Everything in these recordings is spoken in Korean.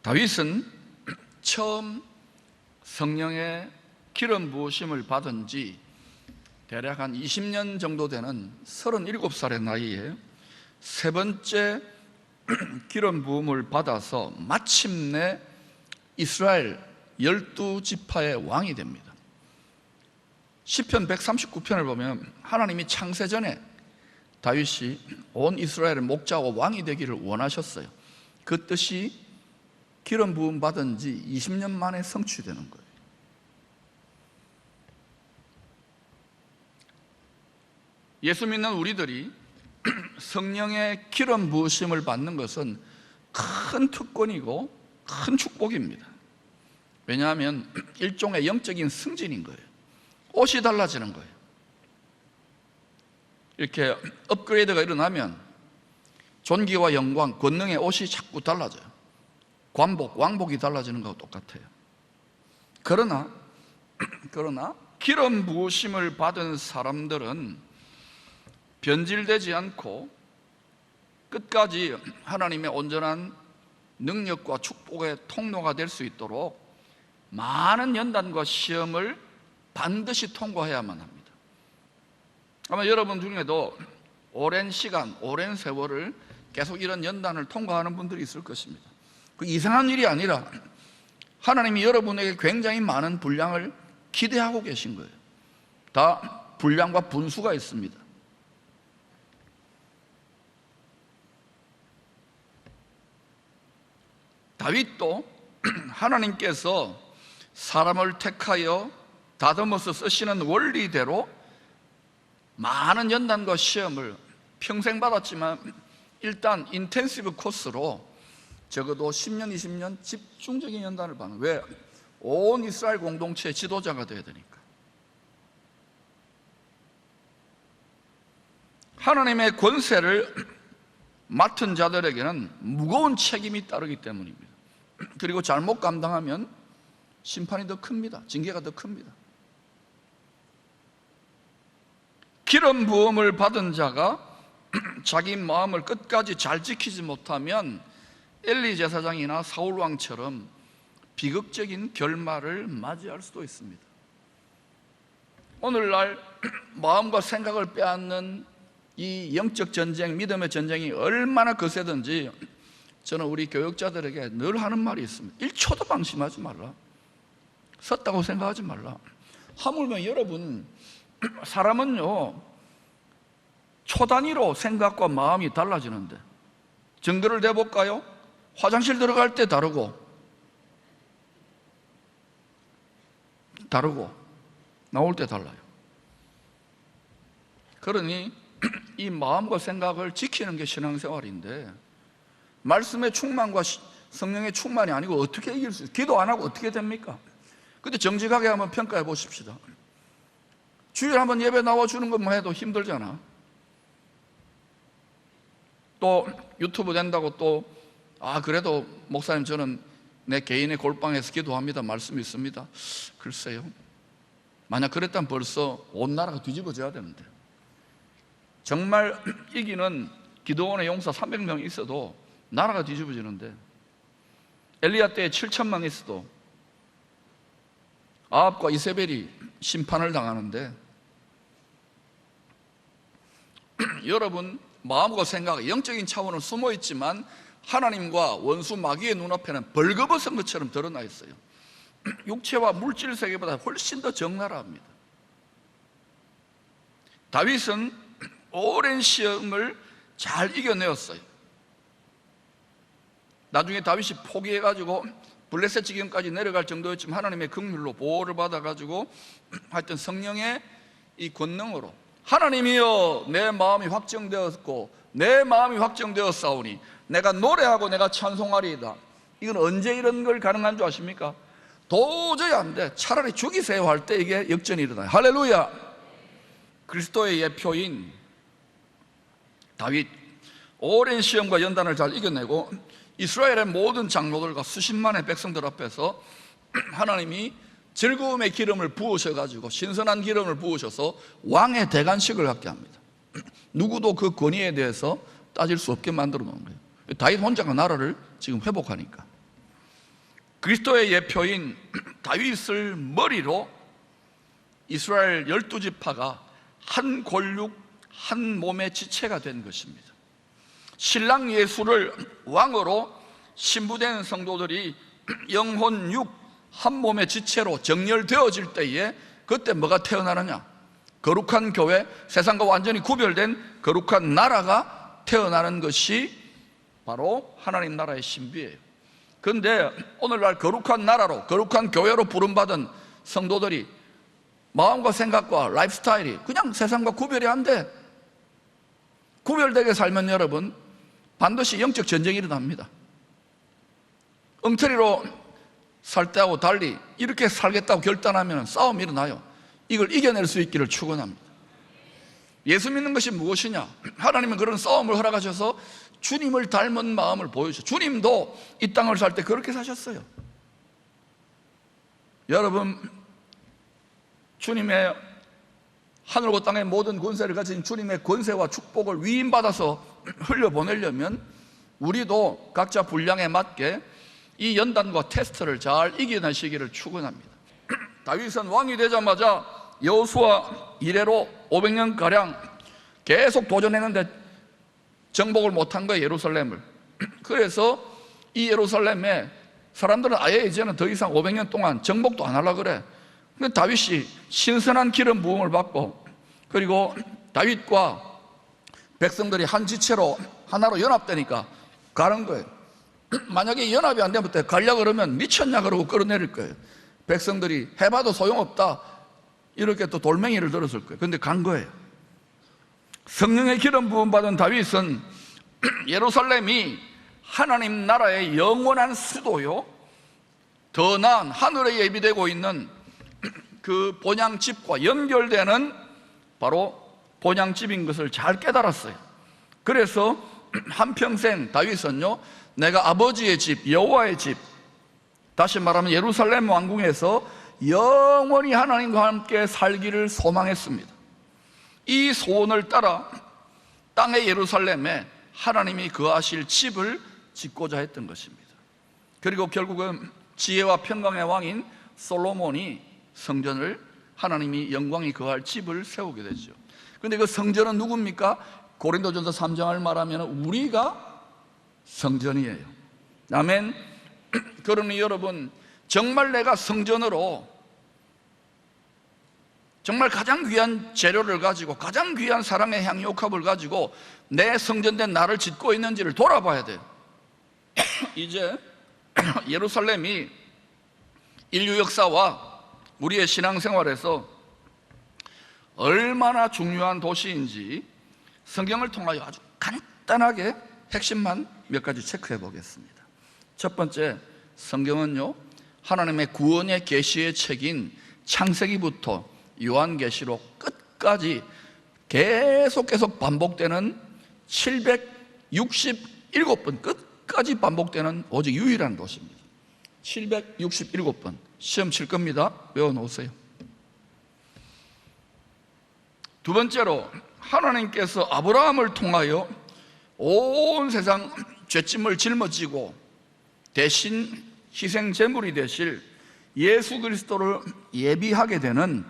다윗은 처음 성령의 기름 부으심을 받은 지 대략 한 20년 정도 되는 37살의 나이에 세 번째 기름 부음을 받아서 마침내 이스라엘 12지파의 왕이 됩니다. 시편 139편을 보면 하나님이 창세 전에 다윗이 온 이스라엘의 목자와 왕이 되기를 원하셨어요. 그 뜻이 기름 부음 받은 지 20년 만에 성취되는 거예요. 예수 믿는 우리들이 성령의 기름 부으심을 받는 것은 큰 특권이고 큰 축복입니다. 왜냐하면 일종의 영적인 승진인 거예요. 옷이 달라지는 거예요. 이렇게 업그레이드가 일어나면 존귀와 영광, 권능의 옷이 자꾸 달라져요. 왕복이 달라지는 것과 똑같아요. 그러나 기름 부으심을 받은 사람들은 변질되지 않고 끝까지 하나님의 온전한 능력과 축복의 통로가 될 수 있도록 많은 연단과 시험을 반드시 통과해야만 합니다. 아마 여러분 중에도 오랜 시간, 오랜 세월을 계속 이런 연단을 통과하는 분들이 있을 것입니다. 그 이상한 일이 아니라 하나님이 여러분에게 굉장히 많은 분량을 기대하고 계신 거예요. 다 분량과 분수가 있습니다. 다윗도 하나님께서 사람을 택하여 다듬어서 쓰시는 원리대로 많은 연단과 시험을 평생 받았지만 일단 인텐시브 코스로 적어도 10년, 20년 집중적인 연단을 받는. 왜? 온 이스라엘 공동체의 지도자가 되어야 되니까. 하나님의 권세를 맡은 자들에게는 무거운 책임이 따르기 때문입니다. 그리고 잘못 감당하면 심판이 더 큽니다. 징계가 더 큽니다. 기름 부음을 받은 자가 자기 마음을 끝까지 잘 지키지 못하면 엘리 제사장이나 사울 왕처럼 비극적인 결말을 맞이할 수도 있습니다. 오늘날 마음과 생각을 빼앗는 이 영적 전쟁, 믿음의 전쟁이 얼마나 거세든지 저는 우리 교육자들에게 늘 하는 말이 있습니다. 1초도 방심하지 말라. 섰다고 생각하지 말라. 하물며 여러분, 사람은요 초 단위로 생각과 마음이 달라지는데 증거를 대볼까요? 화장실 들어갈 때 다르고 나올 때 달라요. 그러니 이 마음과 생각을 지키는 게 신앙생활인데 말씀의 충만과 성령의 충만이 아니고 어떻게 이길 수 있어요? 기도 안 하고 어떻게 됩니까? 근데 정직하게 한번 평가해 보십시다. 주일에 한번 예배 나와주는 것만 해도 힘들잖아. 또 유튜브 된다고 또 그래도 목사님 저는 내 개인의 골방에서 기도합니다 말씀이 있습니다. 글쎄요, 만약 그랬다면 벌써 온 나라가 뒤집어져야 되는데, 정말 이기는 기도원의 용사 300명 있어도 나라가 뒤집어지는데, 엘리야 때에 7,000명 있어도 아합과 이세벨이 심판을 당하는데, 여러분 마음과 생각, 영적인 차원은 숨어 있지만 하나님과 원수 마귀의 눈앞에는 벌거벗은 것처럼 드러나 있어요. 육체와 물질 세계보다 훨씬 더 적나라합니다. 다윗은 오랜 시험을 잘 이겨내었어요. 나중에 다윗이 포기해가지고 블레셋 지경까지 내려갈 정도였지만 하나님의 긍휼로 보호를 받아가지고 하여튼 성령의 이 권능으로 하나님이여 내 마음이 확정되었고 내 마음이 확정되었사오니 내가 노래하고 내가 찬송하리이다. 이건 언제 이런 걸 가능한 줄 아십니까? 도저히 안 돼. 차라리 죽이세요 할 때 이게 역전이 일어나요. 할렐루야. 그리스도의 예표인 다윗, 오랜 시험과 연단을 잘 이겨내고 이스라엘의 모든 장로들과 수십만의 백성들 앞에서 하나님이 즐거움의 기름을 부으셔가지고 신선한 기름을 부으셔서 왕의 대관식을 갖게 합니다. 누구도 그 권위에 대해서 따질 수 없게 만들어 놓은 거예요. 다윗 혼자가 나라를 지금 회복하니까. 그리스도의 예표인 다윗을 머리로 이스라엘 12지파가 한 골육 한 몸의 지체가 된 것입니다. 신랑 예수를 왕으로 신부된 성도들이 영혼 육 한 몸의 지체로 정렬되어질 때에 그때 뭐가 태어나느냐? 거룩한 교회, 세상과 완전히 구별된 거룩한 나라가 태어나는 것이 바로 하나님 나라의 신비예요. 그런데 오늘날 거룩한 나라로, 거룩한 교회로 부름받은 성도들이 마음과 생각과 라이프 스타일이 그냥 세상과 구별이 안 돼. 구별되게 살면 여러분 반드시 영적 전쟁이 일어납니다. 엉터리로 살 때하고 달리 이렇게 살겠다고 결단하면 싸움이 일어나요. 이걸 이겨낼 수 있기를 축원합니다. 예수 믿는 것이 무엇이냐? 하나님은 그런 싸움을 허락하셔서 주님을 닮은 마음을 보여주셔. 주님도 이 땅을 살 때 그렇게 사셨어요. 여러분, 주님의 하늘과 땅의 모든 권세를 가진 주님의 권세와 축복을 위임받아서 흘려보내려면 우리도 각자 분량에 맞게 이 연단과 테스트를 잘 이겨내시기를 축원합니다. 다윗은 왕이 되자마자 여호수아 이래로 500년가량 계속 도전했는데 정복을 못한 거예요, 예루살렘을. 그래서 이 예루살렘에 사람들은 아예 이제는 더 이상 500년 동안 정복도 안 하려고 그래. 근데 다윗이 신선한 기름 부음을 받고, 그리고 다윗과 백성들이 한 지체로 하나로 연합되니까 가는 거예요. 만약에 연합이 안 되면 가려고 그러면 미쳤냐 그러고 끌어내릴 거예요. 백성들이 해봐도 소용없다 이렇게 또 돌멩이를 들었을 거예요. 근데 간 거예요. 성령의 기름 부음 받은 다윗은 예루살렘이 하나님 나라의 영원한 수도요, 더 나은 하늘에 예비되고 있는 그 본향집과 연결되는 바로 본향집인 것을 잘 깨달았어요. 그래서 한평생 다윗은요, 내가 아버지의 집, 여호와의 집, 다시 말하면 예루살렘 왕궁에서 영원히 하나님과 함께 살기를 소망했습니다. 이 소원을 따라 땅의 예루살렘에 하나님이 거하실 집을 짓고자 했던 것입니다. 그리고 결국은 지혜와 평강의 왕인 솔로몬이 성전을, 하나님이 영광이 거할 집을 세우게 되죠. 그런데 그 성전은 누굽니까? 고린도전서 3장을 말하면 우리가 성전이에요. 아멘. 그러니 여러분, 정말 내가 성전으로 정말 가장 귀한 재료를 가지고 가장 귀한 사랑의 향유옥합을 가지고 내 성전된 나를 짓고 있는지를 돌아봐야 돼요. 이제 예루살렘이 인류 역사와 우리의 신앙생활에서 얼마나 중요한 도시인지 성경을 통하여 아주 간단하게 핵심만 몇 가지 체크해 보겠습니다. 첫 번째, 성경은요, 하나님의 구원의 계시의 책인 창세기부터 요한계시록 끝까지 계속 반복되는 767번 끝까지 반복되는 오직 유일한 도시입니다. 767번. 시험 칠 겁니다. 외워놓으세요. 두 번째로, 하나님께서 아브라함을 통하여 온 세상 죄짐을 짊어지고 대신 희생 제물이 되실 예수 그리스도를 예비하게 되는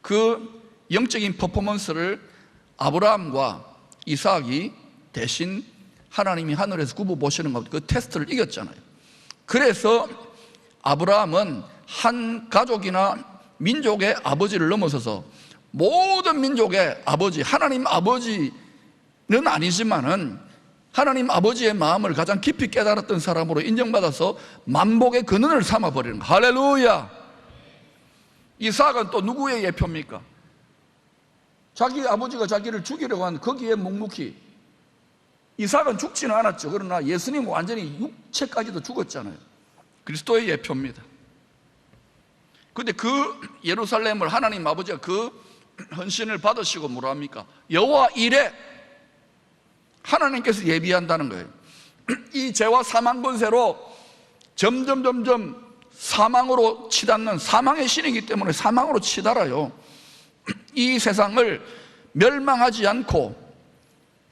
그 영적인 퍼포먼스를 아브라함과 이삭이 대신 하나님이 하늘에서 굽어 보시는 것, 그 테스트를 이겼잖아요. 그래서 아브라함은 한 가족이나 민족의 아버지를 넘어서서 모든 민족의 아버지, 하나님 아버지는 아니지만은 하나님 아버지의 마음을 가장 깊이 깨달았던 사람으로 인정받아서 만복의 근원을 삼아버리는 거예요. 할렐루야. 이삭은 또 누구의 예표입니까? 자기 아버지가 자기를 죽이려고 한 거기에 묵묵히. 이삭은 죽지는 않았죠. 그러나 예수님은 완전히 육체까지도 죽었잖아요. 그리스도의 예표입니다. 그런데 그 예루살렘을 하나님 아버지가 그 헌신을 받으시고 뭐라 합니까? 여호와 이레, 하나님께서 예비한다는 거예요. 이 죄와 사망 권세로 점점 사망으로 치닫는 사망의 신이기 때문에 사망으로 치달아요. 이 세상을 멸망하지 않고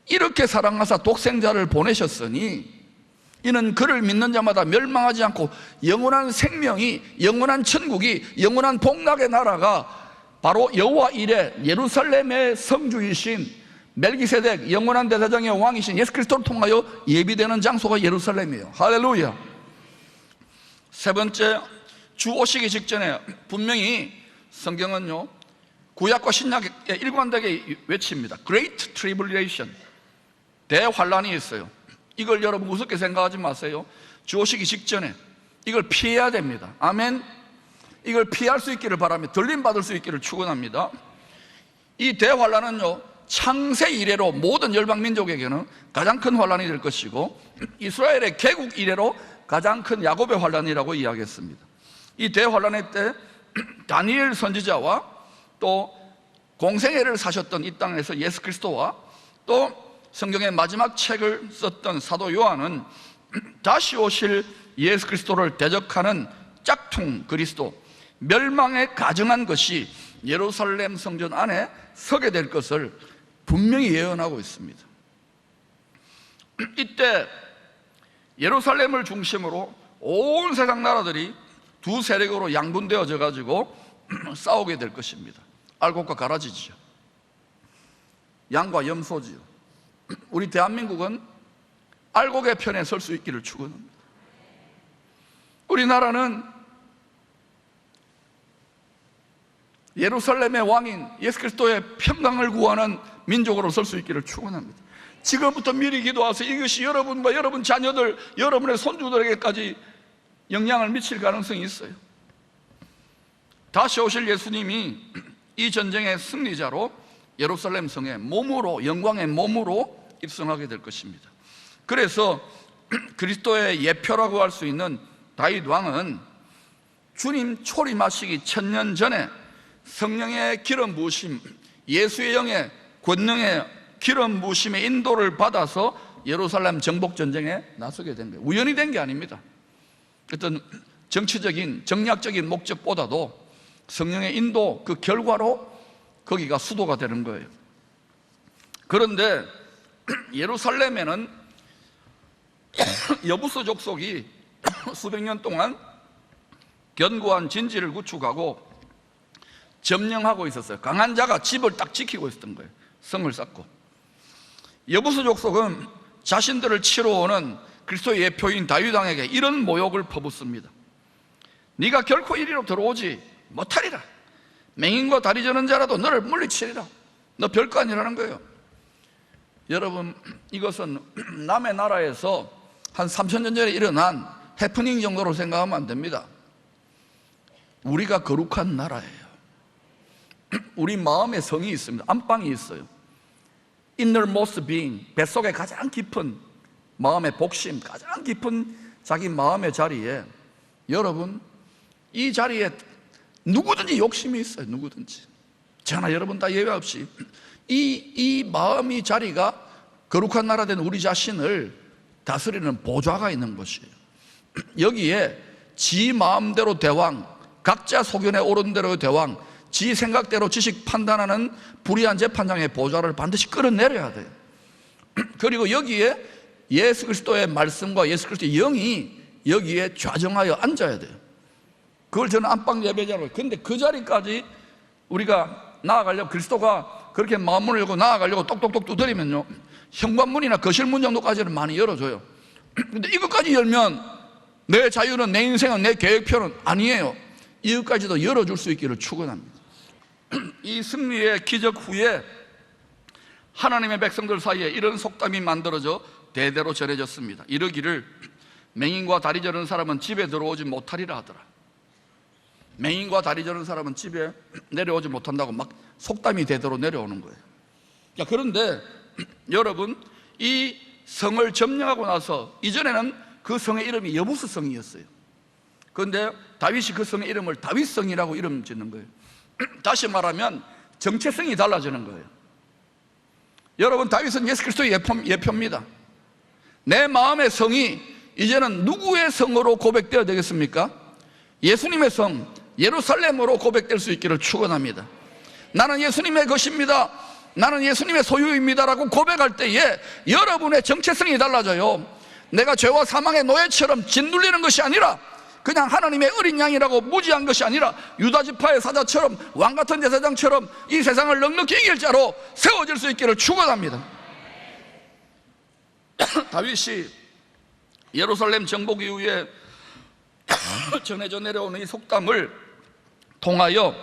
이렇게 사랑하사 독생자를 보내셨으니 이는 그를 믿는 자마다 멸망하지 않고 영원한 생명이, 영원한 천국이, 영원한 복락의 나라가 바로 여호와 이레 예루살렘의 성주이신 멜기세덱 영원한 대제사장의 왕이신 예수 그리스도를 통하여 예비되는 장소가 예루살렘이에요. 할렐루야. 세 번째, 주 오시기 직전에 분명히 성경은요 구약과 신약에 일관되게 외칩니다. Great Tribulation, 대환란이 있어요. 이걸 여러분 우습게 생각하지 마세요. 주 오시기 직전에 이걸 피해야 됩니다. 아멘. 이걸 피할 수 있기를 바라며 들림 받을 수 있기를 축원합니다. 이 대환란은요 창세 이래로 모든 열방 민족에게는 가장 큰 환란이 될 것이고 이스라엘의 개국 이래로 가장 큰 야곱의 환란이라고 이야기했습니다. 이 대환란의 때 다니엘 선지자와 또 공생애를 사셨던 이 땅에서 예수 그리스도와 또 성경의 마지막 책을 썼던 사도 요한은 다시 오실 예수 그리스도를 대적하는 짝퉁 그리스도, 멸망에 가증한 것이 예루살렘 성전 안에 서게 될 것을 분명히 예언하고 있습니다. 이때 예루살렘을 중심으로 온 세상 나라들이 두 세력으로 양분되어져 가지고 싸우게 될 것입니다. 알곡과 가라지지요. 양과 염소지요. 우리 대한민국은 알곡의 편에 설 수 있기를 축원합니다. 우리나라는 예루살렘의 왕인 예수 그리스도의 평강을 구하는 민족으로 설 수 있기를 축원합니다. 지금부터 미리 기도하서 이것이 여러분과 여러분 자녀들, 여러분의 손주들에게까지 영향을 미칠 가능성이 있어요. 다시 오실 예수님이 이 전쟁의 승리자로 예루살렘 성에 몸으로, 영광의 몸으로 입성하게 될 것입니다. 그래서 그리스도의 예표라고 할 수 있는 다윗 왕은 주님 초림하시기 1000년 전에 성령의 기름 부으심, 예수의 영의 권능의 기름 부으심의 인도를 받아서 예루살렘 정복 전쟁에 나서게 된 거예요. 우연히 된 게 아닙니다. 어떤 정치적인 정략적인 목적보다도 성령의 인도 그 결과로 거기가 수도가 되는 거예요. 그런데 예루살렘에는 여부수 족속이 수백 년 동안 견고한 진지를 구축하고 점령하고 있었어요. 강한 자가 집을 딱 지키고 있었던 거예요. 성을 쌓고. 여부수 족속은 자신들을 치러 오는 그리스도의 예표인 다윗 왕에게 이런 모욕을 퍼붓습니다. 네가 결코 이리로 들어오지 못하리라. 맹인과 다리 저는 자라도 너를 물리치리라. 너 별거 아니라는 거예요. 여러분, 이것은 남의 나라에서 한 3000년 전에 일어난 해프닝 정도로 생각하면 안 됩니다. 우리가 거룩한 나라예요. 우리 마음에 성이 있습니다. 안방이 있어요. innermost being, 뱃속에 가장 깊은 마음의 복심, 가장 깊은 자기 마음의 자리에, 여러분 이 자리에 누구든지 욕심이 있어요. 누구든지. 저나 여러분 다 예외 없이 이 마음의 자리가 거룩한 나라 된 우리 자신을 다스리는 보좌가 있는 것이에요. 여기에 지 마음대로 대왕, 각자 소견에 오른 대로 대왕, 지 생각대로 지식 판단하는 불의한 재판장의 보좌를 반드시 끌어내려야 돼요. 그리고 여기에 예수 그리스도의 말씀과 예수 그리스도의 영이 여기에 좌정하여 앉아야 돼요. 그걸 저는 안방 예배자로. 근데 그 자리까지 우리가 나아가려고, 그리스도가 그렇게 마음문을 열고 나아가려고 똑똑똑 두드리면요, 현관문이나 거실문 정도까지는 많이 열어줘요. 근데 이것까지 열면 내 자유는, 내 인생은, 내 계획표는 아니에요. 이것까지도 열어줄 수 있기를 축원합니다. 이 승리의 기적 후에 하나님의 백성들 사이에 이런 속담이 만들어져 대대로 전해졌습니다. 이르기를 맹인과 다리 저는 사람은 집에 들어오지 못하리라 하더라. 맹인과 다리 저는 사람은 집에 내려오지 못한다고 막 속담이 대대로 내려오는 거예요. 자, 그런데 여러분, 이 성을 점령하고 나서 이전에는 그 성의 이름이 여부수 성이었어요. 그런데 다윗이 그 성의 이름을 다윗성이라고 이름 짓는 거예요. 다시 말하면 정체성이 달라지는 거예요. 여러분, 다윗은 예수 그리스도의 예표입니다. 내 마음의 성이 이제는 누구의 성으로 고백되어야 되겠습니까? 예수님의 성, 예루살렘으로 고백될 수 있기를 축원합니다. 나는 예수님의 것입니다, 나는 예수님의 소유입니다라고 고백할 때에 여러분의 정체성이 달라져요. 내가 죄와 사망의 노예처럼 짓눌리는 것이 아니라, 그냥 하나님의 어린 양이라고 무지한 것이 아니라 유다지파의 사자처럼, 왕같은 제사장처럼 이 세상을 넉넉히 이길 자로 세워질 수 있기를 축원합니다. 다윗이 예루살렘 정복 이후에 전해져 내려오는 이 속담을 통하여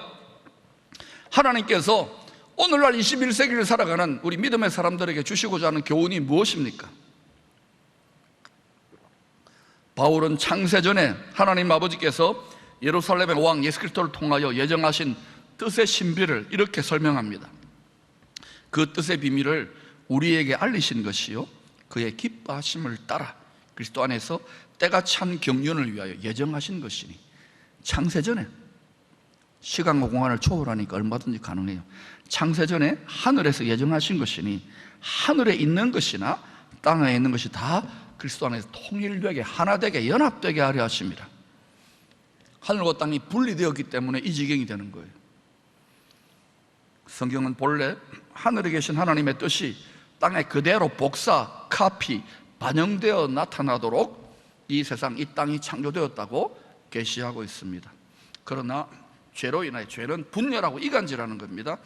하나님께서 오늘날 21세기를 살아가는 우리 믿음의 사람들에게 주시고자 하는 교훈이 무엇입니까? 바울은 창세전에 하나님 아버지께서 예루살렘의 왕 예수 그리스도를 통하여 예정하신 뜻의 신비를 이렇게 설명합니다. 그 뜻의 비밀을 우리에게 알리신 것이요, 그의 기뻐하심을 따라 그리스도 안에서 때가 찬 경륜을 위하여 예정하신 것이니. 창세전에, 시간과 공간을 초월하니까 얼마든지 가능해요. 창세전에 하늘에서 예정하신 것이니 하늘에 있는 것이나 땅에 있는 것이 다 그리스도 안에서 통일되게, 하나되게, 연합되게 하려 하십니다. 하늘과 땅이 분리되었기 때문에 이 지경이 되는 거예요. 성경은 본래 하늘에 계신 하나님의 뜻이 땅에 그대로 복사, 카피, 반영되어 나타나도록 이 세상, 이 땅이 창조되었다고 계시하고 있습니다. 그러나 죄로 인하여, 죄는 분열하고 이간질하는 겁니다.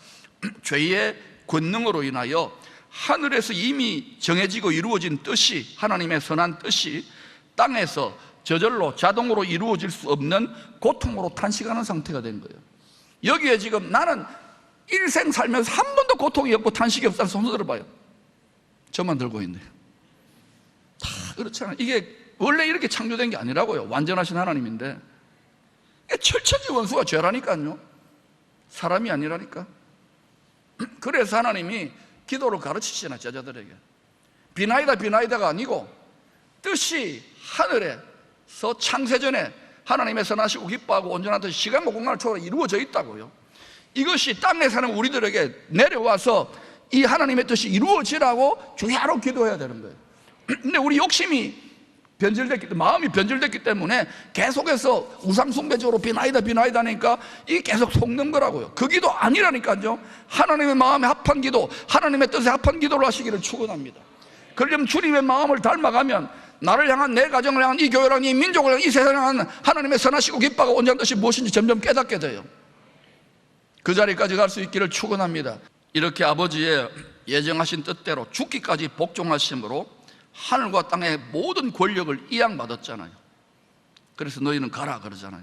죄의 권능으로 인하여 하늘에서 이미 정해지고 이루어진 뜻이, 하나님의 선한 뜻이 땅에서 저절로 자동으로 이루어질 수 없는 고통으로 탄식하는 상태가 된 거예요. 여기에 지금 나는 일생 살면서 한 번도 고통이 없고 탄식이 없다는 손 들어봐요. 저만 들고 있네요. 다 그렇잖아요. 이게 원래 이렇게 창조된 게 아니라고요. 완전하신 하나님인데 철천지 원수가 죄라니까요. 사람이 아니라니까. 그래서 하나님이 기도를 가르치시잖아요, 제자들에게. 비나이다 비나이다가 아니고 뜻이 하늘에서 창세전에 하나님의 선하시고 기뻐하고 온전한 뜻이 시간과 공간을 초월해 이루어져 있다고요. 이것이 땅에 사는 우리들에게 내려와서 이 하나님의 뜻이 이루어지라고 주야로 기도해야 되는 거예요. 근데 우리 욕심이 변질됐기 때문에, 마음이 변질됐기 때문에 계속해서 우상숭배적으로 비나이다 비나이다 하니까 이게 계속 속는 거라고요. 그 기도 아니라니까요. 하나님의 마음에 합한 기도, 하나님의 뜻에 합한 기도를 하시기를 축원합니다. 그러려면 주님의 마음을 닮아가면 나를 향한, 내 가정을 향한, 이 교회를 향한, 이 민족을 향한, 이 세상을 향한 하나님의 선하시고 기뻐하고 온전한 뜻이 무엇인지 점점 깨닫게 돼요. 그 자리까지 갈 수 있기를 축원합니다. 이렇게 아버지의 예정하신 뜻대로 죽기까지 복종하심으로 하늘과 땅의 모든 권력을 이양받았잖아요. 그래서 너희는 가라 그러잖아요.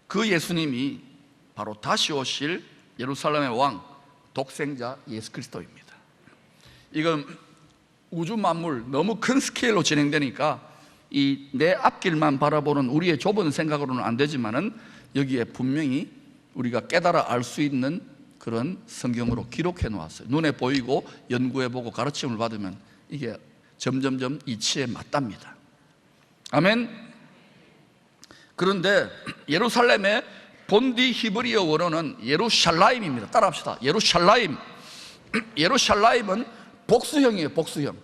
그 예수님이 바로 다시 오실 예루살렘의 왕, 독생자 예수 그리스도입니다. 이건 우주 만물 너무 큰 스케일로 진행되니까 이 내 앞길만 바라보는 우리의 좁은 생각으로는 안 되지만은 여기에 분명히 우리가 깨달아 알 수 있는 그런 성경으로 기록해 놓았어요. 눈에 보이고 연구해 보고 가르침을 받으면 이게 점점점 이치에 맞답니다. 아멘. 그런데 예루살렘의 본디 히브리어 원어는 예루샬라임입니다. 따라합시다. 예루샬라임. 예루샬라임은 복수형이에요. 복수형.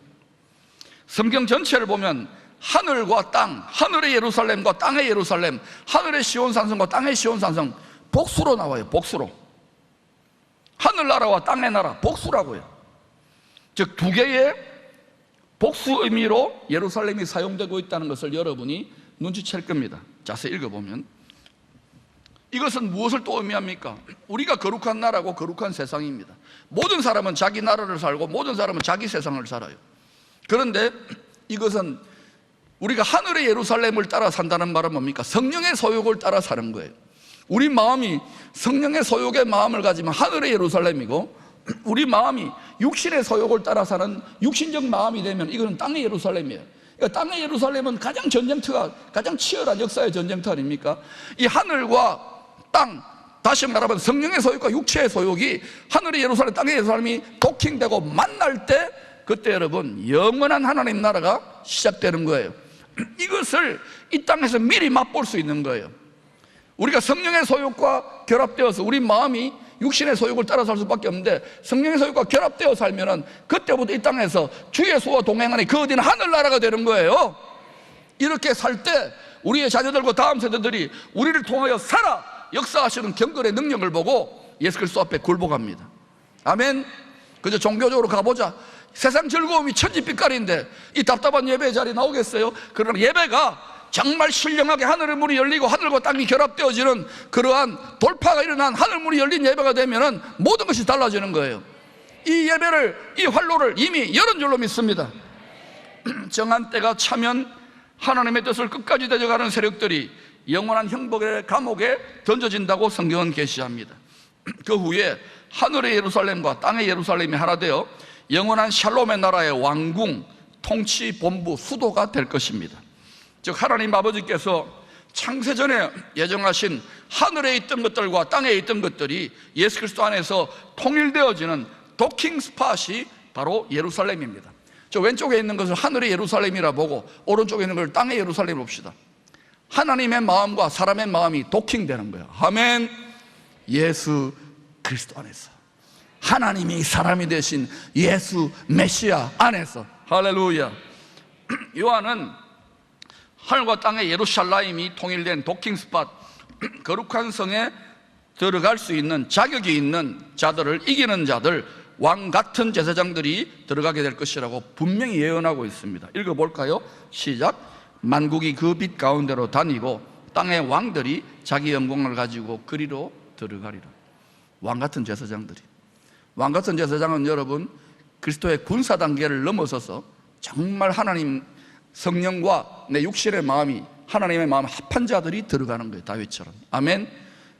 성경 전체를 보면 하늘과 땅, 하늘의 예루살렘과 땅의 예루살렘, 하늘의 시온산성과 땅의 시온산성, 복수로 나와요. 복수로. 하늘나라와 땅의 나라, 복수라고요. 즉 두 개의 복수 의미로 예루살렘이 사용되고 있다는 것을 여러분이 눈치챌 겁니다. 자세히 읽어보면 이것은 무엇을 또 의미합니까? 우리가 거룩한 나라고 거룩한 세상입니다. 모든 사람은 자기 나라를 살고 모든 사람은 자기 세상을 살아요. 그런데 이것은 우리가 하늘의 예루살렘을 따라 산다는 말은 뭡니까? 성령의 소욕을 따라 사는 거예요. 우리 마음이 성령의 소욕의 마음을 가지면 하늘의 예루살렘이고, 우리 마음이 육신의 소욕을 따라 사는 육신적 마음이 되면 이거는 땅의 예루살렘이에요. 그러니까 땅의 예루살렘은 가장 전쟁터가, 가장 치열한 역사의 전쟁터 아닙니까? 이 하늘과 땅, 다시 말하면 성령의 소욕과 육체의 소욕이 하늘의 예루살렘, 땅의 예루살렘이 도킹되고 만날 때, 그때 여러분 영원한 하나님 나라가 시작되는 거예요. 이것을 이 땅에서 미리 맛볼 수 있는 거예요. 우리가 성령의 소욕과 결합되어서 우리 마음이 육신의 소욕을 따라 살 수밖에 없는데 성령의 소욕과 결합되어 살면은 그때부터 이 땅에서 주 예수와 동행하니 그 어디는 하늘나라가 되는 거예요. 이렇게 살 때 우리의 자녀들과 다음 세대들이 우리를 통하여 살아 역사하시는 경건의 능력을 보고 예수 그리스도 앞에 굴복합니다. 아멘. 그저 종교적으로 가보자. 세상 즐거움이 천지빛깔인데 이 답답한 예배의 자리에 나오겠어요? 그러나 예배가 정말 신령하게 하늘의 문이 열리고 하늘과 땅이 결합되어지는 그러한 돌파가 일어난 하늘문이 열린 예배가 되면은 모든 것이 달라지는 거예요. 이 예배를, 이 활로를 이미 열은 줄로 믿습니다. 정한 때가 차면 하나님의 뜻을 끝까지 되져가는 세력들이 영원한 형벌의 감옥에 던져진다고 성경은 계시합니다. 그 후에 하늘의 예루살렘과 땅의 예루살렘이 하나 되어 영원한 샬롬의 나라의 왕궁, 통치, 본부, 수도가 될 것입니다. 즉 하나님 아버지께서 창세전에 예정하신 하늘에 있던 것들과 땅에 있던 것들이 예수 그리스도 안에서 통일되어지는 도킹 스팟이 바로 예루살렘입니다. 저 왼쪽에 있는 것을 하늘의 예루살렘이라 보고 오른쪽에 있는 걸 땅의 예루살렘 봅시다. 하나님의 마음과 사람의 마음이 도킹되는 거예요. 아멘. 예수 그리스도 안에서 하나님이 사람이 되신 예수 메시아 안에서. 할렐루야. 요한은 하늘과 땅의 예루살렘이 통일된 도킹 스팟, 거룩한 성에 들어갈 수 있는 자격이 있는 자들을, 이기는 자들, 왕 같은 제사장들이 들어가게 될 것이라고 분명히 예언하고 있습니다. 읽어볼까요? 시작. 만국이 그 빛 가운데로 다니고 땅의 왕들이 자기 영광을 가지고 그리로 들어가리라. 왕 같은 제사장들이. 왕 같은 제사장은 여러분 그리스도의 군사 단계를 넘어서서 정말 하나님 성령과 내 육신의 마음이 하나님의 마음 합한 자들이 들어가는 거예요. 다윗처럼. 아멘.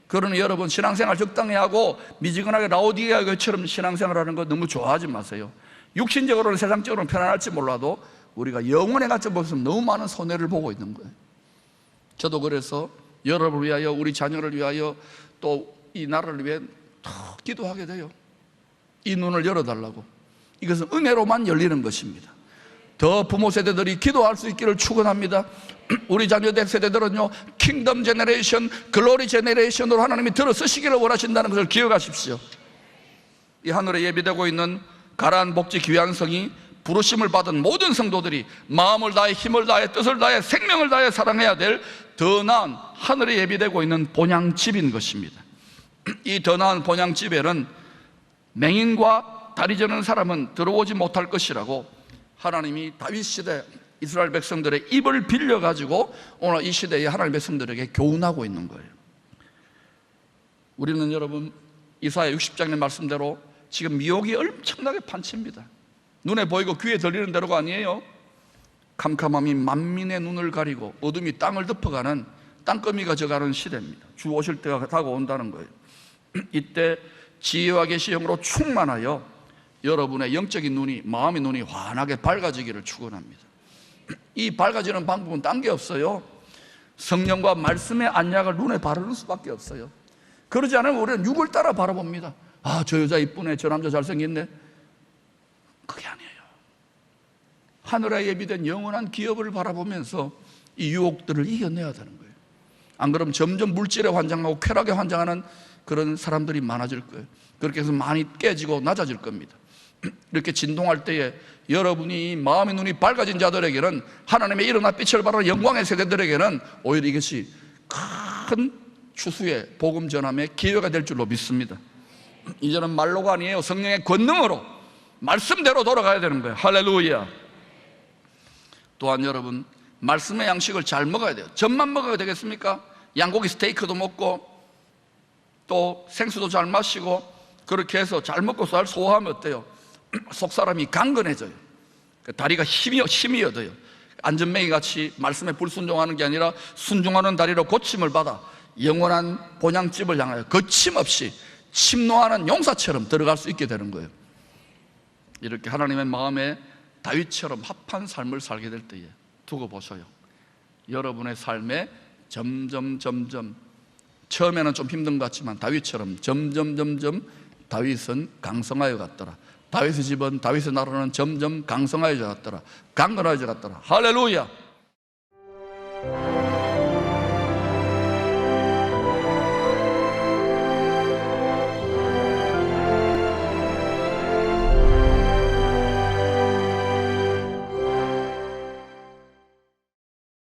그러니 여러분 신앙생활 적당히 하고 미지근하게 라오디게아 교회처럼 신앙생활하는 거 너무 좋아하지 마세요. 육신적으로는 세상적으로는 편안할지 몰라도 우리가 영혼의 관점 보면서 너무 많은 손해를 보고 있는 거예요. 저도 그래서 여러분을 위하여, 우리 자녀를 위하여, 또 이 나라를 위해 더 기도하게 돼요. 이 눈을 열어달라고. 이것은 은혜로만 열리는 것입니다. 더 부모 세대들이 기도할 수 있기를 축원합니다. 우리 자녀들 세대들은요 킹덤 제너레이션, 글로리 제너레이션으로 하나님이 들어 쓰시기를 원하신다는 것을 기억하십시오. 이 하늘에 예비되고 있는 가라한 복지 귀한 성이 부르심을 받은 모든 성도들이 마음을 다해, 힘을 다해, 뜻을 다해, 생명을 다해 사랑해야 될 더 나은 하늘에 예비되고 있는 본향집인 것입니다. 이 더 나은 본향집에는 맹인과 다리 저는 사람은 들어오지 못할 것이라고 하나님이 다윗 시대 이스라엘 백성들의 입을 빌려가지고 오늘 이 시대의 하나님 백성들에게 교훈하고 있는 거예요. 우리는 여러분 이사야 60장의 말씀대로 지금 미혹이 엄청나게 판칩니다. 눈에 보이고 귀에 들리는 대로가 아니에요. 캄캄함이 만민의 눈을 가리고 어둠이 땅을 덮어가는 땅거미가 져가는 시대입니다. 주 오실 때가 다가온다는 거예요. 이때 지혜와 계시 영으로 충만하여 여러분의 영적인 눈이, 마음의 눈이 환하게 밝아지기를 축원합니다. 이 밝아지는 방법은 딴 게 없어요. 성령과 말씀의 안약을 눈에 바르는 수밖에 없어요. 그러지 않으면 우리는 육을 따라 바라봅니다. 아, 저 여자 이쁘네, 저 남자 잘생겼네. 그게 아니에요. 하늘에 예비된 영원한 기업을 바라보면서 이 유혹들을 이겨내야 되는 거예요. 안 그러면 점점 물질에 환장하고 쾌락에 환장하는 그런 사람들이 많아질 거예요. 그렇게 해서 많이 깨지고 낮아질 겁니다. 이렇게 진동할 때에 여러분이 마음의 눈이 밝아진 자들에게는, 하나님의 일어나 빛을 발하는 영광의 세대들에게는 오히려 이것이 큰 추수의 복음 전함의 기회가 될 줄로 믿습니다. 이제는 말로가 아니에요. 성령의 권능으로 말씀대로 돌아가야 되는 거예요. 할렐루야. 또한 여러분 말씀의 양식을 잘 먹어야 돼요. 젖만 먹어야 되겠습니까? 양고기 스테이크도 먹고 또 생수도 잘 마시고 그렇게 해서 잘 먹고 잘 소화하면 어때요? 속사람이 강건해져요. 다리가 힘이 얻어요. 안전뱅이 같이 말씀에 불순종하는 게 아니라 순종하는 다리로 고침을 받아 영원한 본향집을 향하여 거침없이 침노하는 용사처럼 들어갈 수 있게 되는 거예요. 이렇게 하나님의 마음에 다윗처럼 합한 삶을 살게 될 때에 두고 보셔요. 여러분의 삶에 점점 처음에는 좀 힘든 것 같지만 다윗처럼 점점 다윗은 강성하여 갔더라. 다윗의 집은, 다윗의 나라는 점점 강성하여 갔더라. 강건하여 갔더라. 할렐루야.